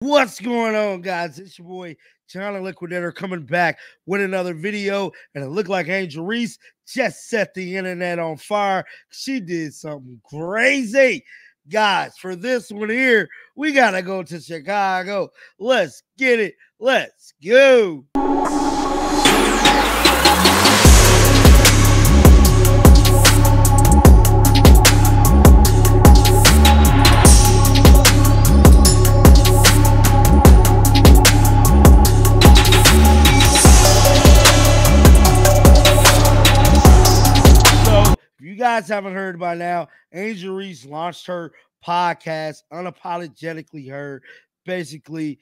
What's going on, guys? It's your boy, John Liquidator, coming back with another video. And it looked like Angel Reese just set the internet on fire. She did something crazy. Guys, for this one here, we got to go to Chicago. Let's get it. Let's go. If you guys haven't heard by now, Angel Reese launched her podcast, Unapologetically Her, basically.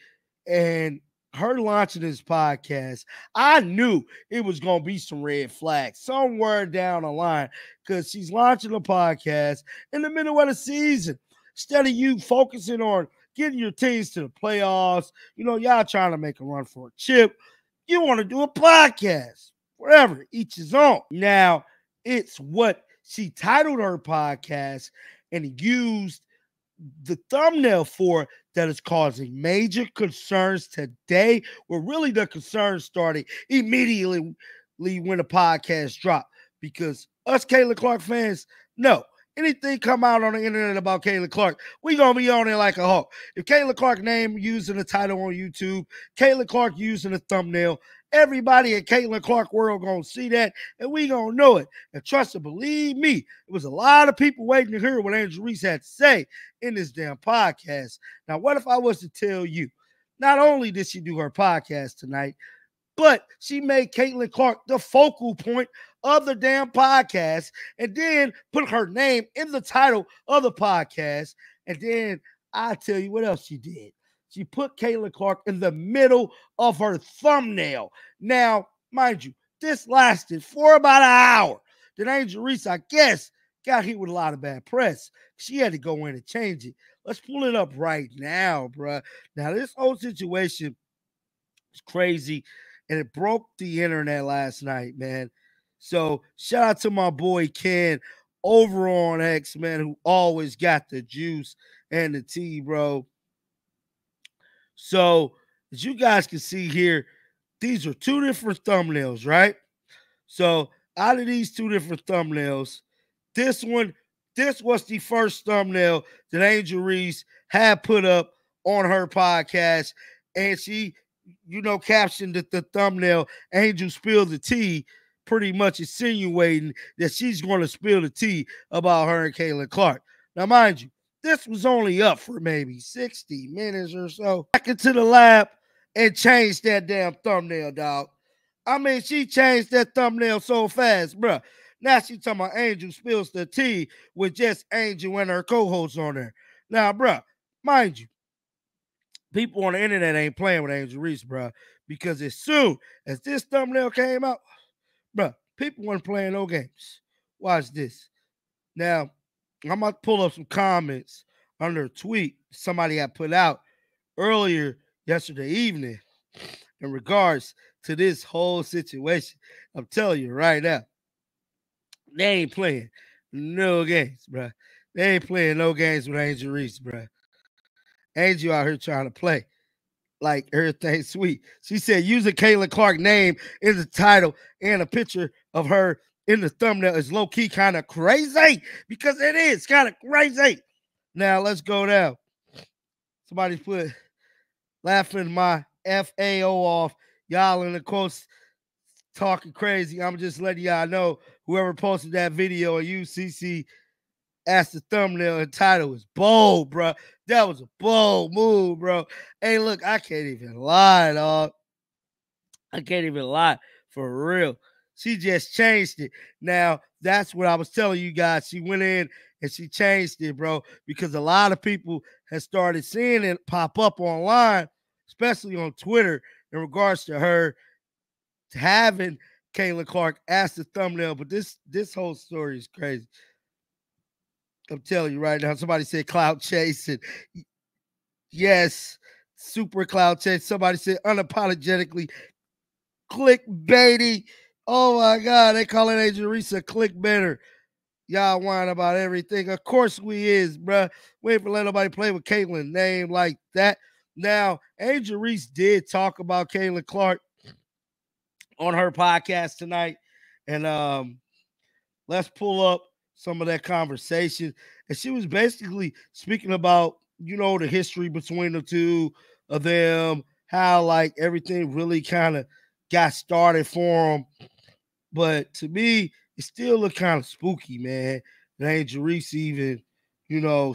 And her launching this podcast, I knew it was going to be some red flags somewhere down the line because she's launching a podcast in the middle of the season. Instead of you focusing on getting your teams to the playoffs, y'all trying to make a run for a chip, you want to do a podcast. Whatever, each his own. Now, it's what she titled her podcast and used the thumbnail for that is causing major concerns today. Well, really the concerns started immediately when the podcast dropped, because us Caitlin Clark fans know anything come out on the internet about Caitlin Clark, we gonna be on it like a hawk. If Caitlin Clark name using the title on YouTube, Caitlin Clark using the thumbnail, everybody in Caitlin Clark world gonna see that, and we gonna know it. And trust and believe me, it was a lot of people waiting to hear what Angel Reese had to say in this damn podcast. Now, what if I was to tell you, not only did she do her podcast tonight, but she made Caitlin Clark the focal point of the damn podcast, and then put her name in the title of the podcast. And then I tell you what else she did. She put Caitlin Clark in the middle of her thumbnail. Now, mind you, this lasted for about an hour. Then Angel Reese, I guess, got hit with a lot of bad press. She had to go in and change it. Let's pull it up right now, bruh. Now, this whole situation is crazy, and it broke the internet last night, man. So, shout out to my boy Ken over on X, man, who always got the juice and the tea, bro. So, as you guys can see here, these are two different thumbnails, right? So, out of these two different thumbnails, this was the first thumbnail that Angel Reese had put up on her podcast, and she, captioned the thumbnail, Angel spilled the tea, pretty much insinuating that she's going to spill the tea about her and Caitlin Clark. Now, mind you, this was only up for maybe 60 minutes or so. Back into the lab and changed that damn thumbnail, dog. I mean, she changed that thumbnail so fast, bruh. Now she talking about Angel spills the tea with just Angel and her co-hosts on there. Now, bruh, mind you, people on the internet ain't playing with Angel Reese, bruh, because as soon as this thumbnail came out, bruh, people weren't playing no games. Watch this. Now, I'm about to pull up some comments under a tweet somebody had put out earlier yesterday evening in regards to this whole situation. I'm telling you right now, they ain't playing no games, bruh. They ain't playing no games with Angel Reese, bruh. Angel out here trying to play like everything sweet. She said using Caitlin Clark name in the title and a picture of her in the thumbnail is low-key kind of crazy, because it is kind of crazy. Now, let's go down. Somebody put laughing my FAO off. Y'all in the quotes talking crazy. I'm just letting y'all know whoever posted that video on UCC as the thumbnail and title is bold, bro. That was a bold move, bro. Hey, look, I can't even lie, dog. I can't even lie, for real. She just changed it. Now, that's what I was telling you guys. She went in and she changed it, bro, because a lot of people have started seeing it pop up online, especially on Twitter, in regards to her having Caitlin Clark as the thumbnail. But this whole story is crazy. I'm telling you right now. Somebody said cloud chasing. Yes, super cloud chase. Somebody said unapologetically clickbaity. Oh my God, they calling Angel Reese a clickbaiter. Y'all whine about everything. Of course we is, bruh. We ain't for let nobody play with Caitlyn's name like that. Now, Angel Reese did talk about Caitlin Clark on her podcast tonight. And let's pull up some of that conversation. And she was basically speaking about, the history between the two of them, how like everything really kind of got started for them. But to me, it still looked kind of spooky, man. That Angel Reese even,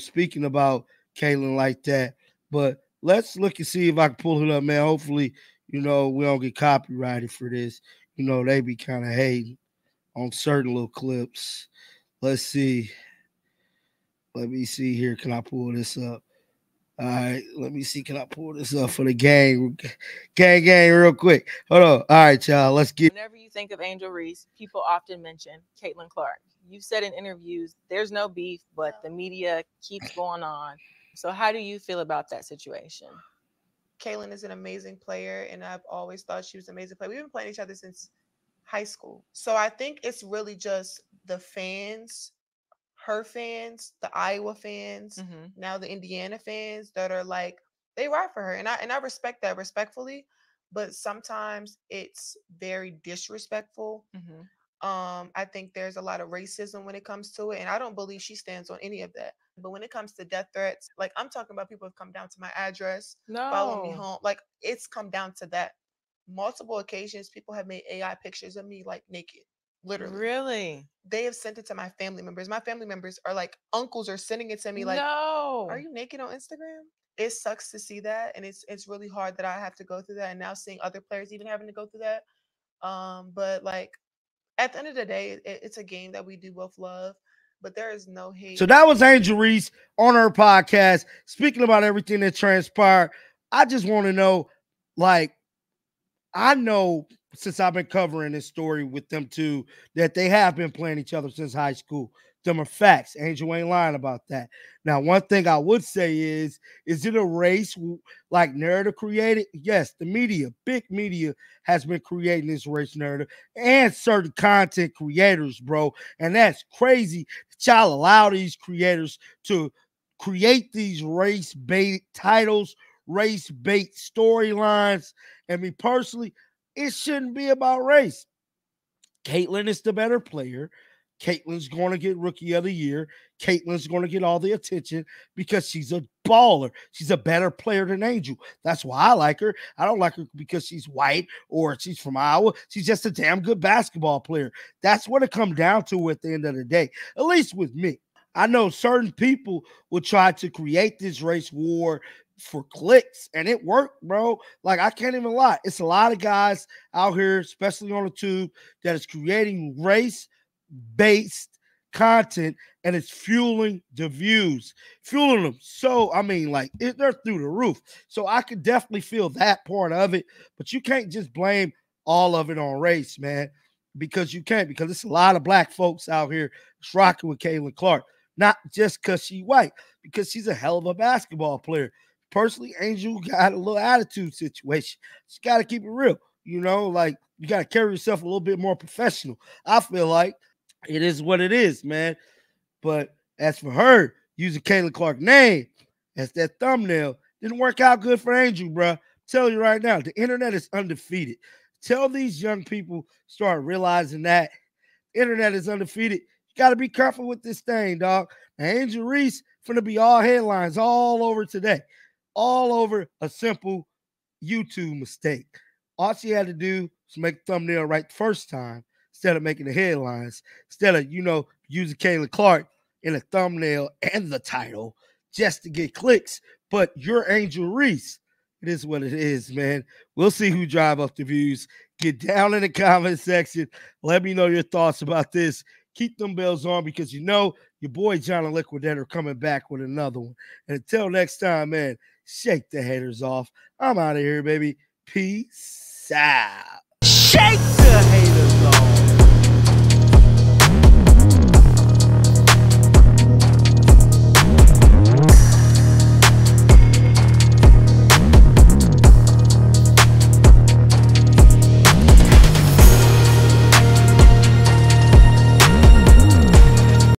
speaking about Caitlin like that. But let's look and see if I can pull it up, man. Hopefully, we don't get copyrighted for this. They be kind of hating on certain little clips. Let's see. Let me see here. Can I pull this up? All right, let me see. Can I pull this up for the gang? Gang, real quick. Hold on. All right, y'all. Let's get. Whenever you think of Angel Reese, people often mention Caitlin Clark. You've said in interviews, there's no beef, but the media keeps going on. So how do you feel about that situation? Caitlin is an amazing player, and I've always thought she was an amazing player. We've been playing each other since high school. So I think it's really just the fans, her fans, the Iowa fans, now the Indiana fans that are like, they ride for her. And I respect that respectfully, but sometimes it's very disrespectful. I think there's a lot of racism when it comes to it, and I don't believe she stands on any of that. But when it comes to death threats, like I'm talking about people have come down to my address, follow me home. Like it's come down to that. Multiple occasions, people have made AI pictures of me like naked. Literally. Really? They have sent it to my family members. My family members are like, uncles are sending it to me like, no. Are you naked on Instagram? It sucks to see that. And it's really hard that I have to go through that. And now seeing other players even having to go through that. But like at the end of the day, it's a game that we do both love. But there is no hate. So that was Angel Reese on her podcast, speaking about everything that transpired. I just want to know, like, I know since I've been covering this story with them two that they have been playing each other since high school. Them are facts. Angel ain't lying about that. Now, one thing I would say is it a race like narrative created? Yes, the media, big media has been creating this race narrative and certain content creators, bro. And that's crazy that y'all allow these creators to create these race bait titles, race bait storylines. And me personally, it shouldn't be about race. Caitlin is the better player. Caitlin's going to get Rookie of the Year. Caitlin's going to get all the attention because she's a baller. She's a better player than Angel. That's why I like her. I don't like her because she's white or she's from Iowa. She's just a damn good basketball player. That's what it comes down to at the end of the day, at least with me. I know certain people will try to create this race war for clicks, and it worked, bro. Like, I can't even lie. It's a lot of guys out here, especially on the tube, that is creating race-based content, and it's fueling the views, fueling them. So, I mean, like, they're through the roof. So I could definitely feel that part of it, but you can't just blame all of it on race, man, because you can't, because it's a lot of black folks out here that's rocking with Caitlin Clark, not just because she's white, because she's a hell of a basketball player. Personally, Angel got a little attitude situation. She got to keep it real. Like, you got to carry yourself a little bit more professional. I feel like it is what it is, man. But as for her, using Caitlin Clark's name as that thumbnail, didn't work out good for Angel, bro. Tell you right now, the internet is undefeated. Tell these young people start realizing that internet is undefeated. You got to be careful with this thing, dog. Now, Angel Reese finna be all headlines all over today. All over a simple YouTube mistake. All she had to do was make a thumbnail right the first time instead of making the headlines, instead of, using Caitlin Clark in a thumbnail and the title just to get clicks. But you're Angel Reese. It is what it is, man. We'll see who drive up the views. Get down in the comment section. Let me know your thoughts about this. Keep them bells on because your boy John the Liquidator coming back with another one. And until next time, man, shake the haters off. I'm out of here, baby. Peace out. Shake the haters off.